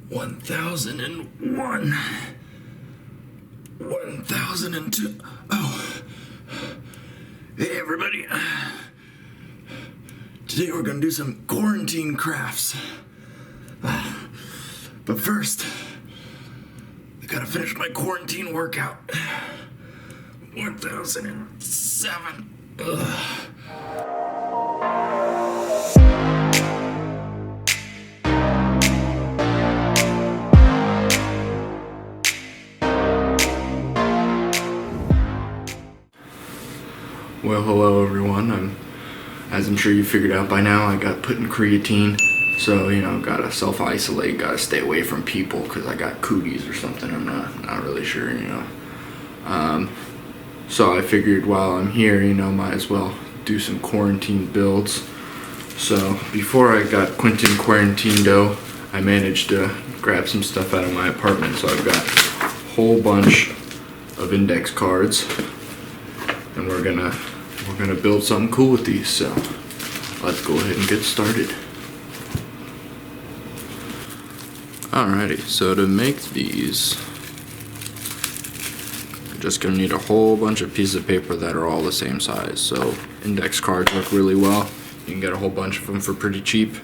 1001, 1002. Oh, hey everybody. Today we're gonna do some quarantine crafts. But first, I gotta finish my quarantine workout. 1007. Ugh. Well, hello everyone. As I'm sure you figured out by now, I got put in creatine. So, gotta self-isolate, gotta stay away from people because I got cooties or something. I'm not really sure, So I figured while I'm here, might as well do some quarantine builds. So before I got Quentin quarantined, I managed to grab some stuff out of my apartment. So I've got a whole bunch of index cards, and we're gonna build something cool with these. So let's go ahead and get started. Alrighty, so to make these, you're just gonna need a whole bunch of pieces of paper that are all the same size. So index cards work really well. You can get a whole bunch of them for pretty cheap.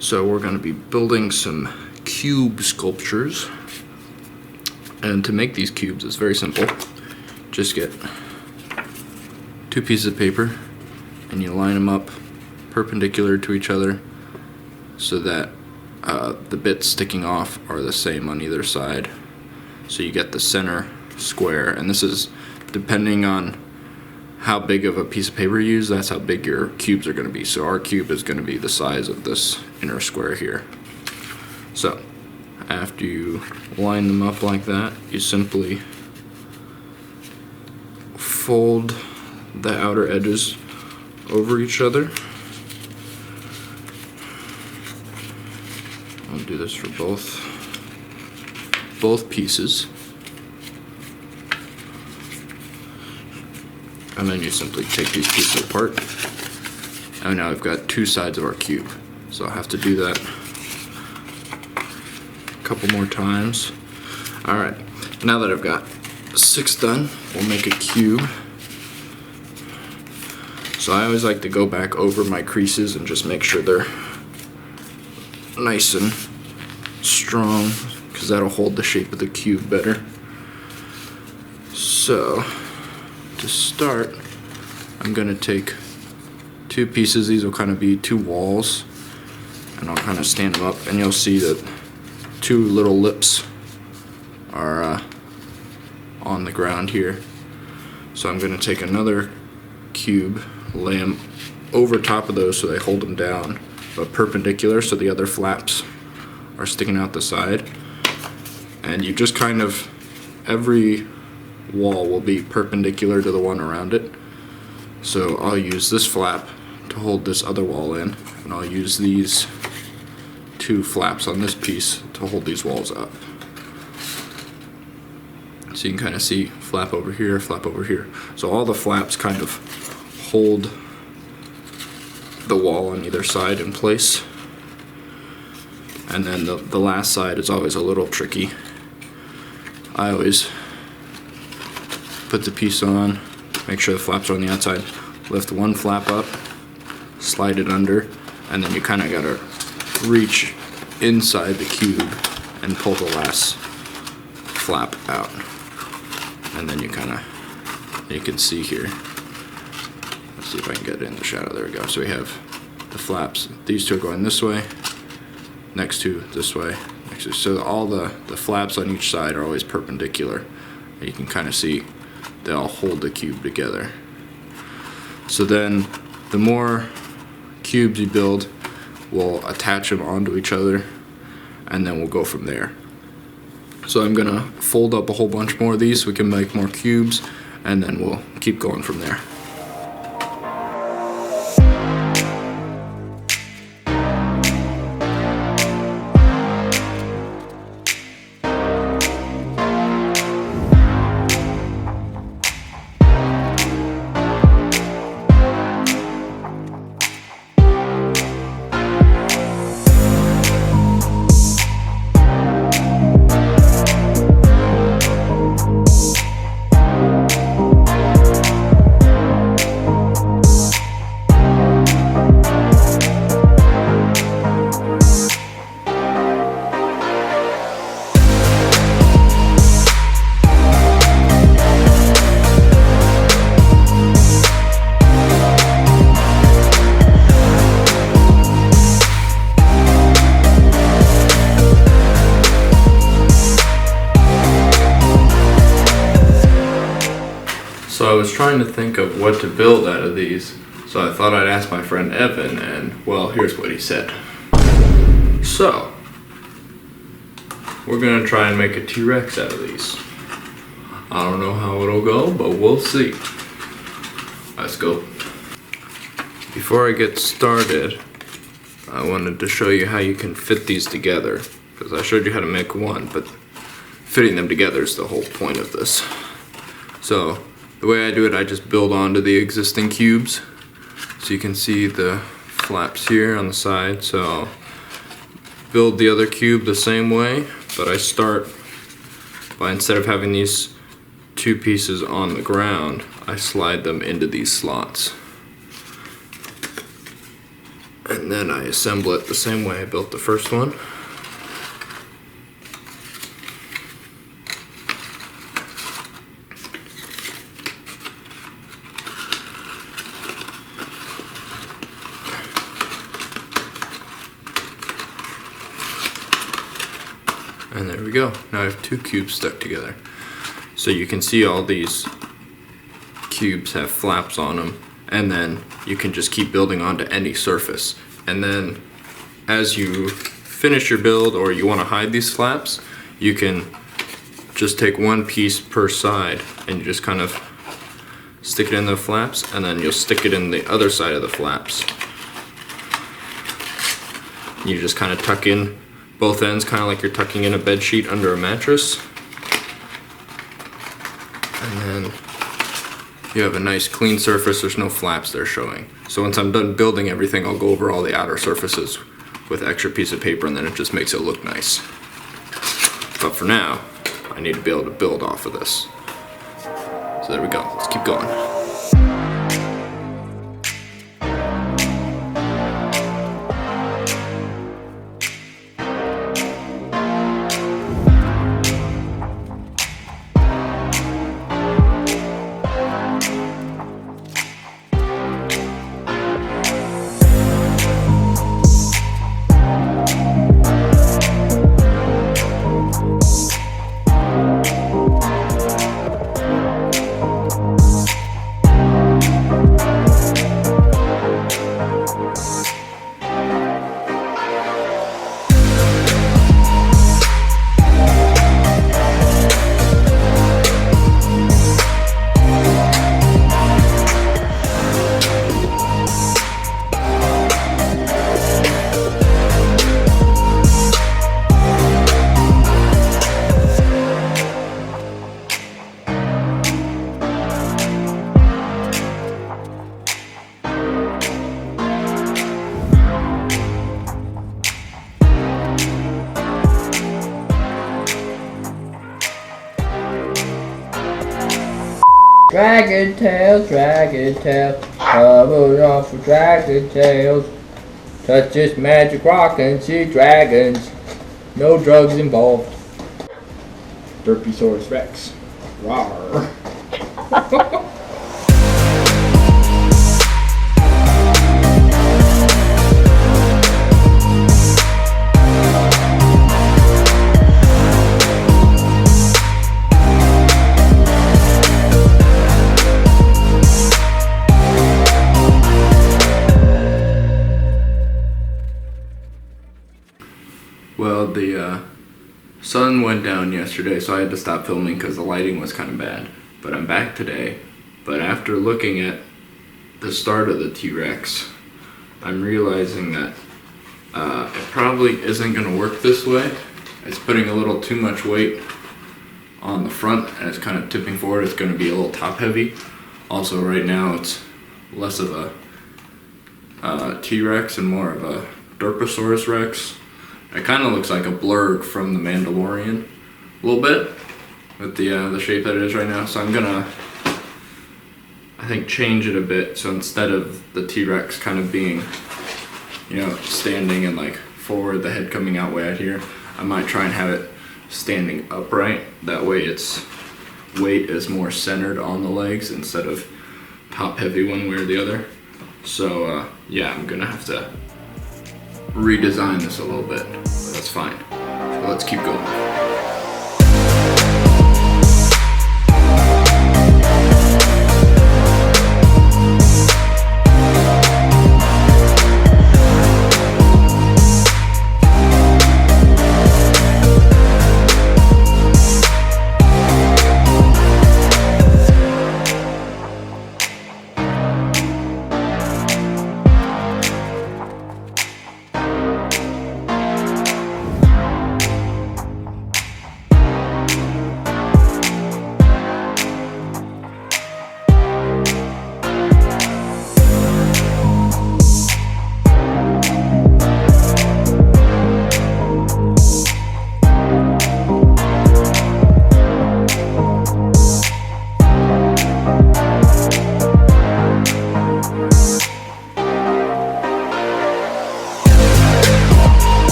So we're gonna be building some cube sculptures. And to make these cubes, it's very simple. Just get 2 pieces of paper and you line them up perpendicular to each other so that the bits sticking off are the same on either side. So you get the center square, and this is depending on how big of a piece of paper you use, that's how big your cubes are going to be. So our cube is going to be the size of this inner square here. So after you line them up like that, you simply fold the outer edges over each other. I'll do this for both pieces. And then you simply take these pieces apart. And now I've got 2 sides of our cube. So I'll have to do that a couple more times. Alright, now that I've got 6 done, we'll make a cube. So I always like to go back over my creases and just make sure they're nice and strong, because that'll hold the shape of the cube better. So to start, I'm going to take 2 pieces. These will kind of be 2 walls, and I'll kind of stand them up, and you'll see that 2 little lips are on the ground here. So I'm going to take another cube, lay them over top of those so they hold them down, but perpendicular, so the other flaps are sticking out the side. And you just kind of, every wall will be perpendicular to the one around it. So I'll use this flap to hold this other wall in, and I'll use these 2 flaps on this piece to hold these walls up. So you can kind of see flap over here, flap over here. So all the flaps kind of hold the wall on either side in place. And then the last side is always a little tricky. I always put the piece on, make sure the flaps are on the outside, lift one flap up, slide it under, and then you kind of gotta reach inside the cube and pull the last flap out. And then you can see here. Let's see if I can get it in the shadow. There we go. So we have the flaps. These 2 are going this way, next 2 this way. So all the flaps on each side are always perpendicular. And you can kind of see they all hold the cube together. So then the more cubes you build, we'll attach them onto each other, and then we'll go from there. So I'm gonna fold up a whole bunch more of these so we can make more cubes, and then we'll keep going from there. I was trying to think of what to build out of these, so I thought I'd ask my friend Evan, and well, here's what he said. So, we're gonna try and make a T-Rex out of these. I don't know how it'll go, but we'll see. Let's go. Before I get started, I wanted to show you how you can fit these together, because I showed you how to make one, but fitting them together is the whole point of this. So, the way I do it, I just build onto the existing cubes. So you can see the flaps here on the side, so I'll build the other cube the same way, but I start by, instead of having these two pieces on the ground, I slide them into these slots. And then I assemble it the same way I built the first one. And there we go. Now I have two cubes stuck together. So you can see all these cubes have flaps on them, and then you can just keep building onto any surface. And then as you finish your build, or you want to hide these flaps, you can just take one piece per side and you just kind of stick it in the flaps, and then you'll stick it in the other side of the flaps. You just kind of tuck in both ends, kind of like you're tucking in a bed sheet under a mattress. And then you have a nice clean surface. There's no flaps there showing. So once I'm done building everything, I'll go over all the outer surfaces with an extra piece of paper, and then it just makes it look nice. But for now, I need to be able to build off of this. So there we go. Let's keep going. Dragon tails, coming off of dragon tails. Touch this magic rock and see dragons. No drugs involved. Derpysaurus Rex. Rawr. Well, the sun went down yesterday, so I had to stop filming because the lighting was kind of bad. But I'm back today. But after looking at the start of the T-Rex, I'm realizing that it probably isn't going to work this way. It's putting a little too much weight on the front, and it's kind of tipping forward. It's going to be a little top heavy. Also, right now it's less of a T-Rex and more of a Dinosaurs Rex. It kind of looks like a blurg from the Mandalorian, a little bit, with the shape that it is right now. So I'm gonna, I think, change it a bit. So instead of the T-Rex kind of being, you know, standing and like forward, the head coming out way out here, I might try and have it standing upright. That way its weight is more centered on the legs instead of top heavy one way or the other. So yeah, I'm gonna have to redesign this a little bit, but that's fine. So let's keep going.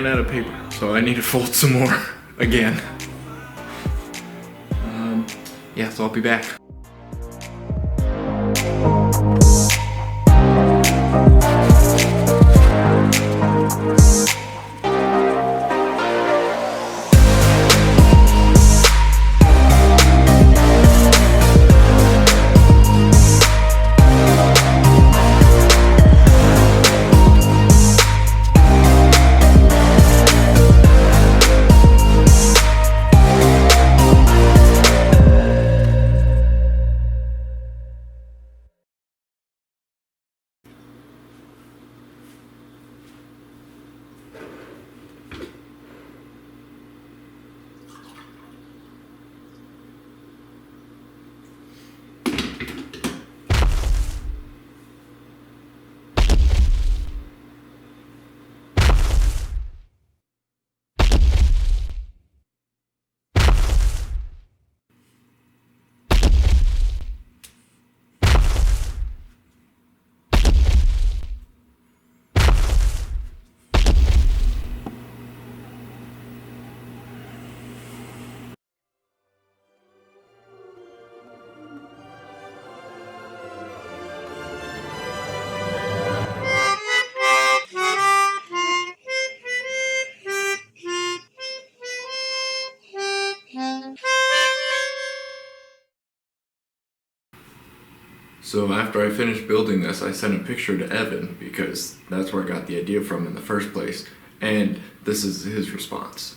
ran out of paper, so I need to fold some more again. Yeah, so I'll be back. So after I finished building this, I sent a picture to Evan because that's where I got the idea from in the first place. And this is his response.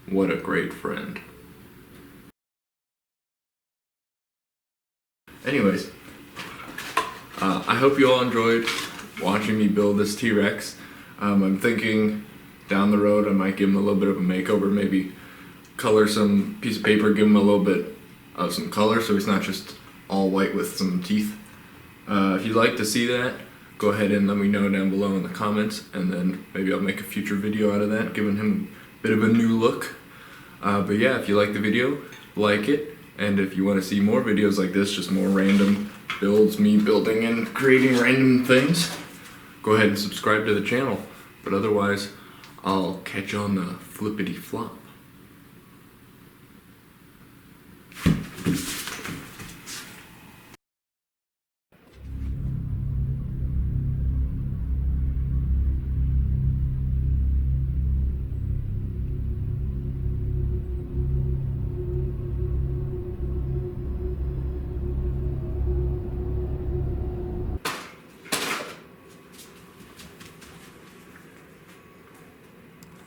What a great friend. Anyways, I hope you all enjoyed watching me build this T-Rex. I'm thinking down the road I might give him a little bit of a makeover, maybe color some piece of paper, give him a little bit of some color so he's not just all white with some teeth. If you'd like to see that, go ahead and let me know down below in the comments, and then maybe I'll make a future video out of that, giving him a bit of a new look. But yeah, if you like the video, like it, and if you want to see more videos like this, just more random builds, me building and creating random things, go ahead and subscribe to the channel. But otherwise, I'll catch you on the flippity flop.